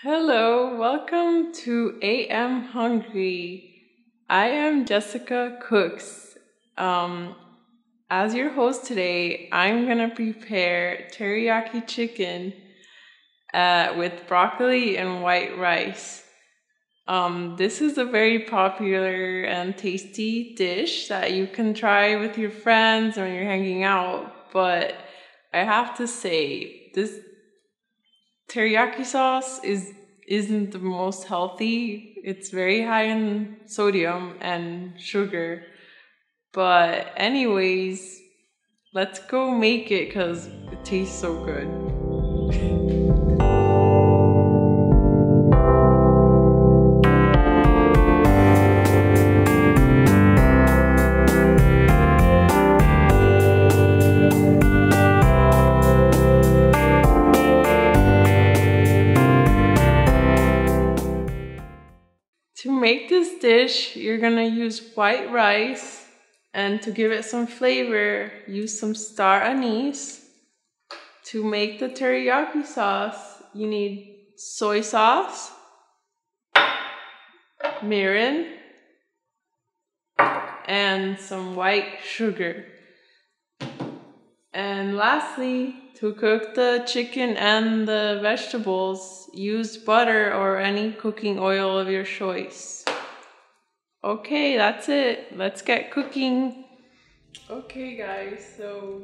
Hello, welcome to AM Hungry. I am Jessica Cooks. Um, as your host today, I'm gonna prepare teriyaki chicken with broccoli and white rice. This is a very popular and tasty dish that you can try with your friends when you're hanging out. But I have to say, this teriyaki sauce isn't the most healthy. It's very high in sodium and sugar. But anyways, let's go make it cuz it tastes so good. To make this dish, you're gonna use white rice, and to give it some flavor, use some star anise. To make the teriyaki sauce, you need soy sauce, mirin, and some white sugar. And lastly, to cook the chicken and the vegetables, use butter or any cooking oil of your choice. Okay, that's it. Let's get cooking. Okay guys, so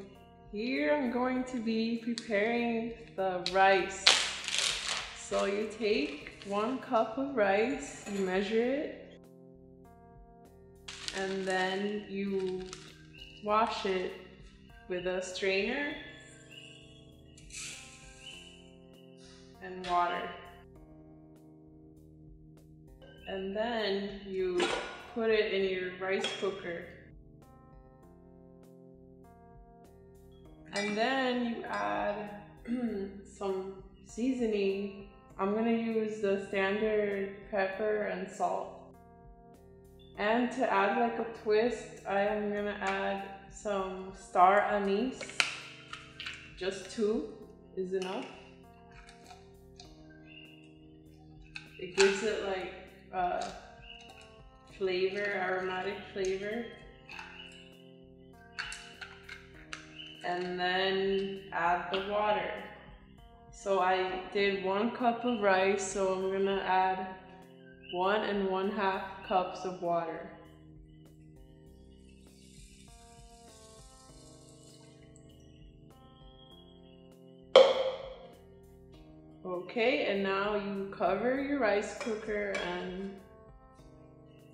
here I'm going to be preparing the rice. So you take 1 cup of rice, you measure it, and then you wash it with a strainer and water. And then you put it in your rice cooker. And then you add some seasoning. I'm gonna use the standard pepper and salt. And to add like a twist, I am gonna add some star anise. Just 2 is enough. It gives it like flavor, aromatic flavor. And then add the water. So I did 1 cup of rice, so I'm gonna add 1 and 1/2 cups of water. Okay, and now you cover your rice cooker and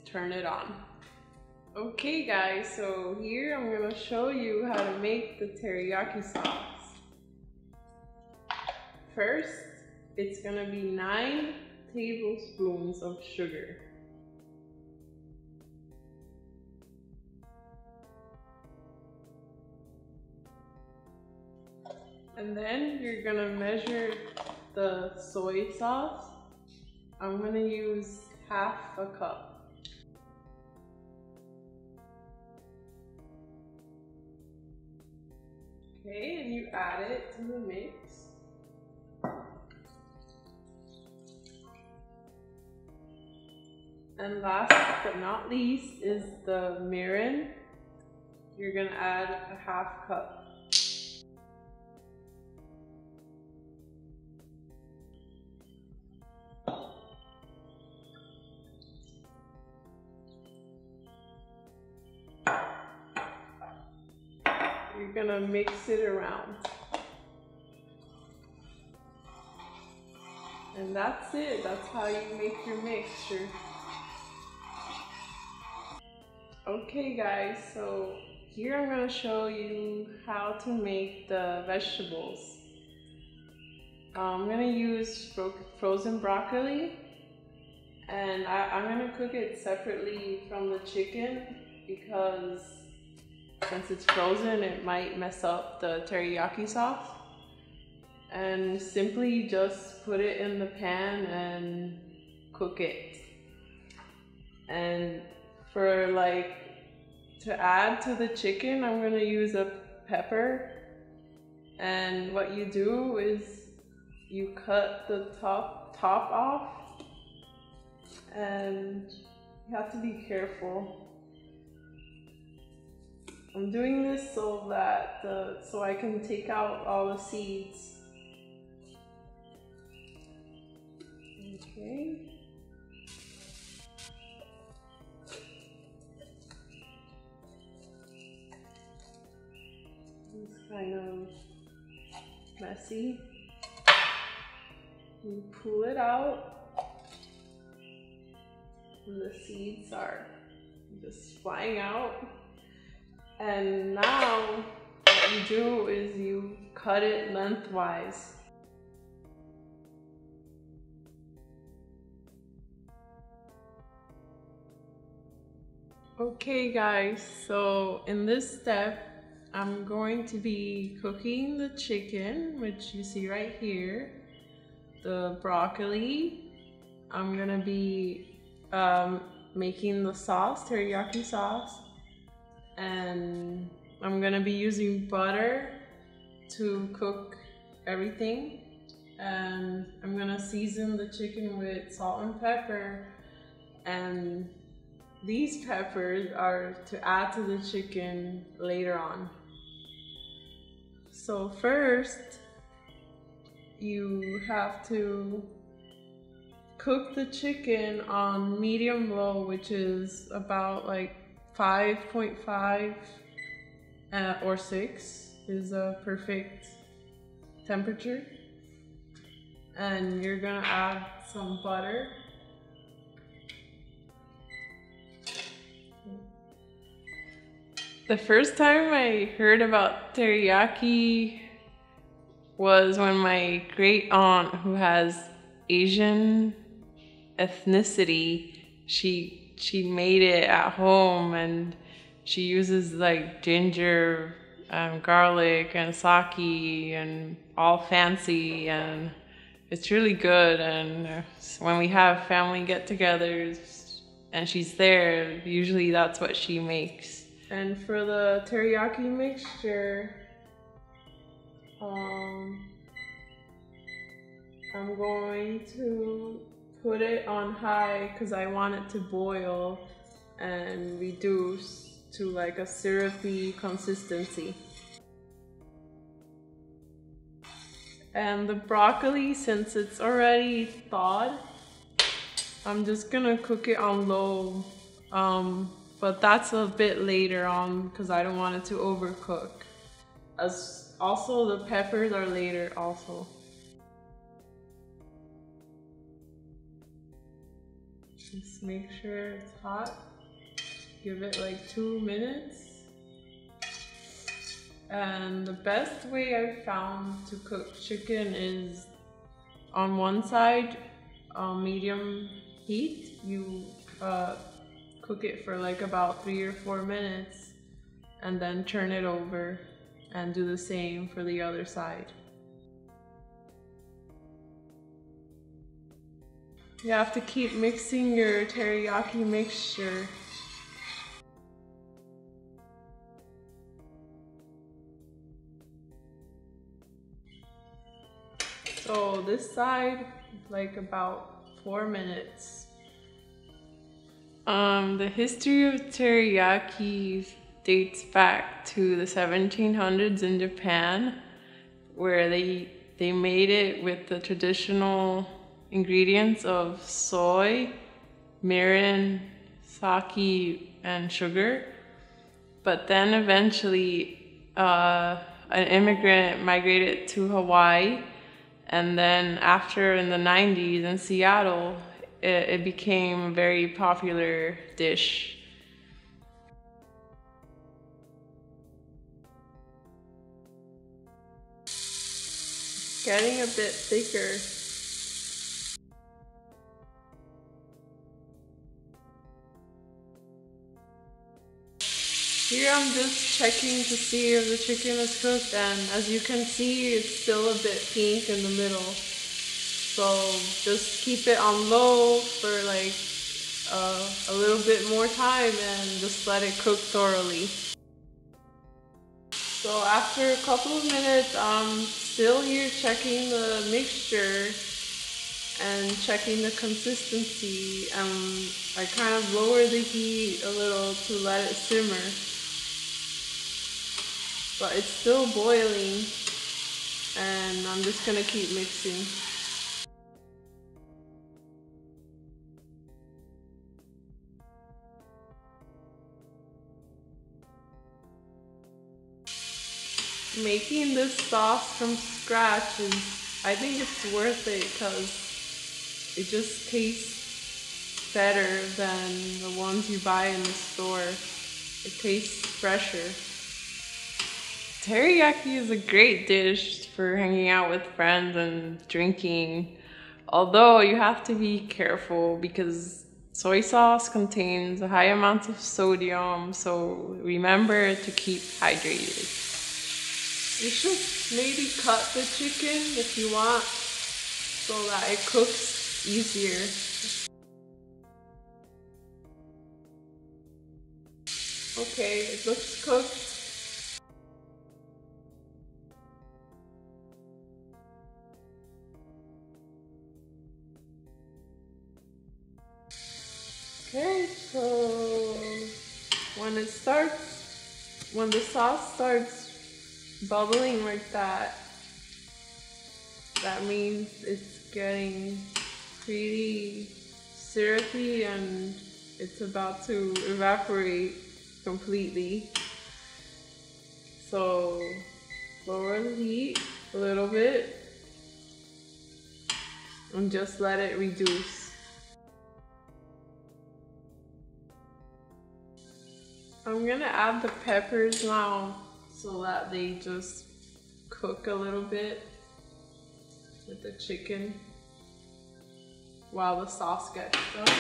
turn it on. Okay guys, so here I'm gonna show you how to make the teriyaki sauce. First, it's gonna be 9 tablespoons of sugar. And then you're gonna measure the soy sauce. I'm gonna use 1/2 cup. Okay, and you add it to the mix. And last but not least is the mirin. You're gonna add 1/2 cup. You're gonna mix it around. And that's it. That's how you make your mixture. Okay guys, so here I'm gonna show you how to make the vegetables. I'm gonna use frozen broccoli, and I'm gonna cook it separately from the chicken because since it's frozen, it might mess up the teriyaki sauce. And simply just put it in the pan and cook it. And for to add to the chicken, I'm gonna use a pepper. And what you do is you cut the top top off, and you have to be careful. I'm doing this so that so I can take out all the seeds. Okay. It's kind of messy. You pull it out, and the seeds are just flying out. And now what you do is you cut it lengthwise. Okay guys, so in this step, I'm going to be cooking the chicken, which you see right here, the broccoli. I'm gonna be making the sauce, teriyaki sauce, and I'm gonna be using butter to cook everything. And I'm gonna season the chicken with salt and pepper, and these peppers are to add to the chicken later on. So first, you have to cook the chicken on medium low, which is about like 5.5 or 6 is a perfect temperature. And you're gonna add some butter. The first time I heard about teriyaki was when my great aunt, who has Asian ethnicity, she made it at home, and she uses like ginger and garlic and sake and all fancy, and it's really good. And when we have family get-togethers and she's there, usually that's what she makes. And for the teriyaki mixture, I'm going to put it on high because I want it to boil and reduce to like a syrupy consistency. And the broccoli, since it's already thawed, I'm just gonna cook it on low. But that's a bit later on because I don't want it to overcook. As also the peppers are later also. Just make sure it's hot. Give it like 2 minutes. And the best way I've found to cook chicken is on one side, medium heat. You cook it for like about 3 or 4 minutes and then turn it over and do the same for the other side. You have to keep mixing your teriyaki mixture. So this side, like about 4 minutes. The history of teriyaki dates back to the 1700s in Japan, where they made it with the traditional ingredients of soy, mirin, sake, and sugar. But then eventually an immigrant migrated to Hawaii, and then after in the 90s in Seattle, it became a very popular dish. Getting a bit thicker. Here I'm just checking to see if the chicken is cooked, and as you can see, it's still a bit pink in the middle. So just keep it on low for like a little bit more time and just let it cook thoroughly. So after a couple of minutes, I'm still here checking the mixture, and checking the consistency. I kind of lower the heat a little to let it simmer, but it's still boiling, and I'm just gonna keep mixing. Making this sauce from scratch is, I think it's worth it because it just tastes better than the ones you buy in the store. It tastes fresher. Teriyaki is a great dish for hanging out with friends and drinking, although you have to be careful because soy sauce contains a high amount of sodium, so remember to keep hydrated. You should maybe cut the chicken if you want so that it cooks easier. Okay, it looks cooked. Okay, so when the sauce starts bubbling like that, that means it's getting pretty syrupy and it's about to evaporate completely. So lower the heat a little bit and just let it reduce. I'm gonna add the peppers now so that they just cook a little bit with the chicken while the sauce gets done.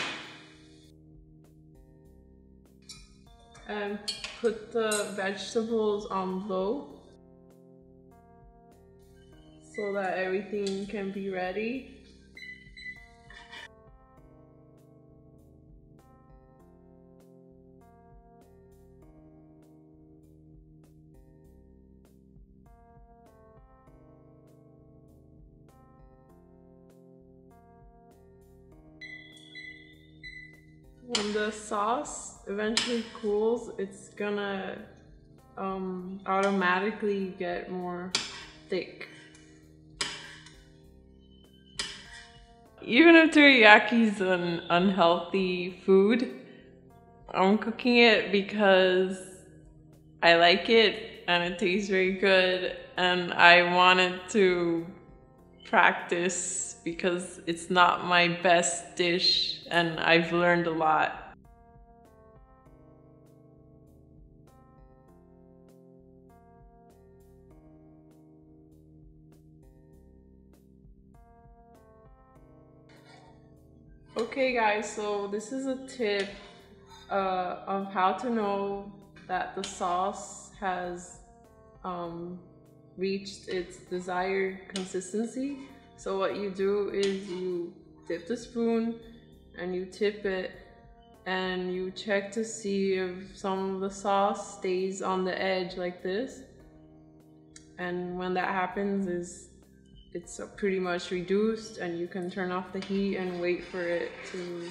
And put the vegetables on low so that everything can be ready. When the sauce eventually cools, it's gonna automatically get more thick. Even if teriyaki is an unhealthy food, I'm cooking it because I like it and it tastes very good, and I wanted to practice because it's not my best dish and I've learned a lot. Okay guys, so this is a tip of how to know that the sauce has reached its desired consistency. So what you do is you dip the spoon and you tip it and you check to see if some of the sauce stays on the edge like this. And when that happens, it's pretty much reduced and you can turn off the heat and wait for it to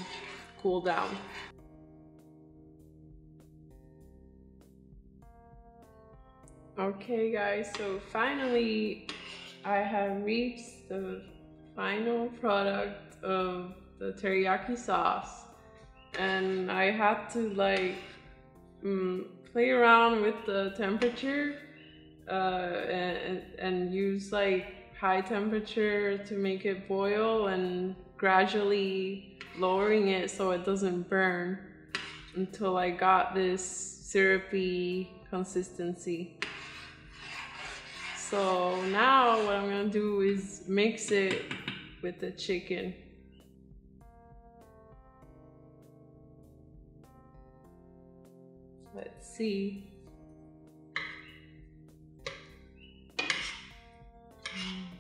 cool down. Okay guys, so finally I have reached the final product of the teriyaki sauce, and I had to like play around with the temperature and use like high temperature to make it boil and gradually lowering it so it doesn't burn until I got this syrupy consistency. So now what I'm gonna do is mix it with the chicken. Let's see.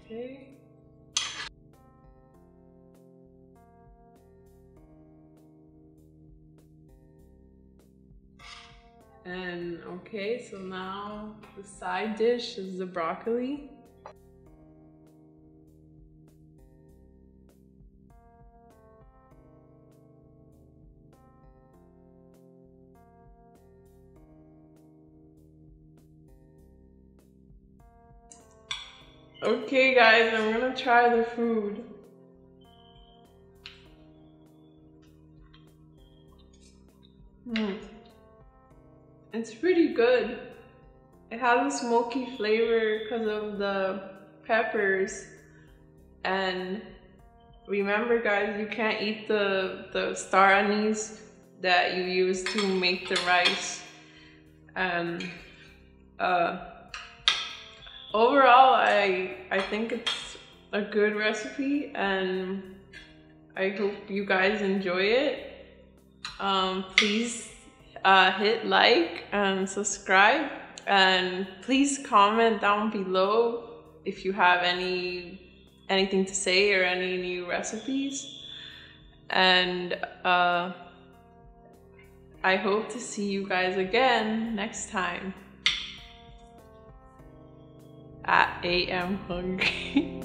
Okay. And okay, so now the side dish is the broccoli. Okay, guys, I'm gonna try the food. It's pretty good. It has a smoky flavor because of the peppers. And remember, guys, you can't eat the star anise that you use to make the rice. And overall, I think it's a good recipe, and I hope you guys enjoy it. Please hit like and subscribe, and please comment down below if you have anything to say or any new recipes. And I hope to see you guys again next time at AM Hungry.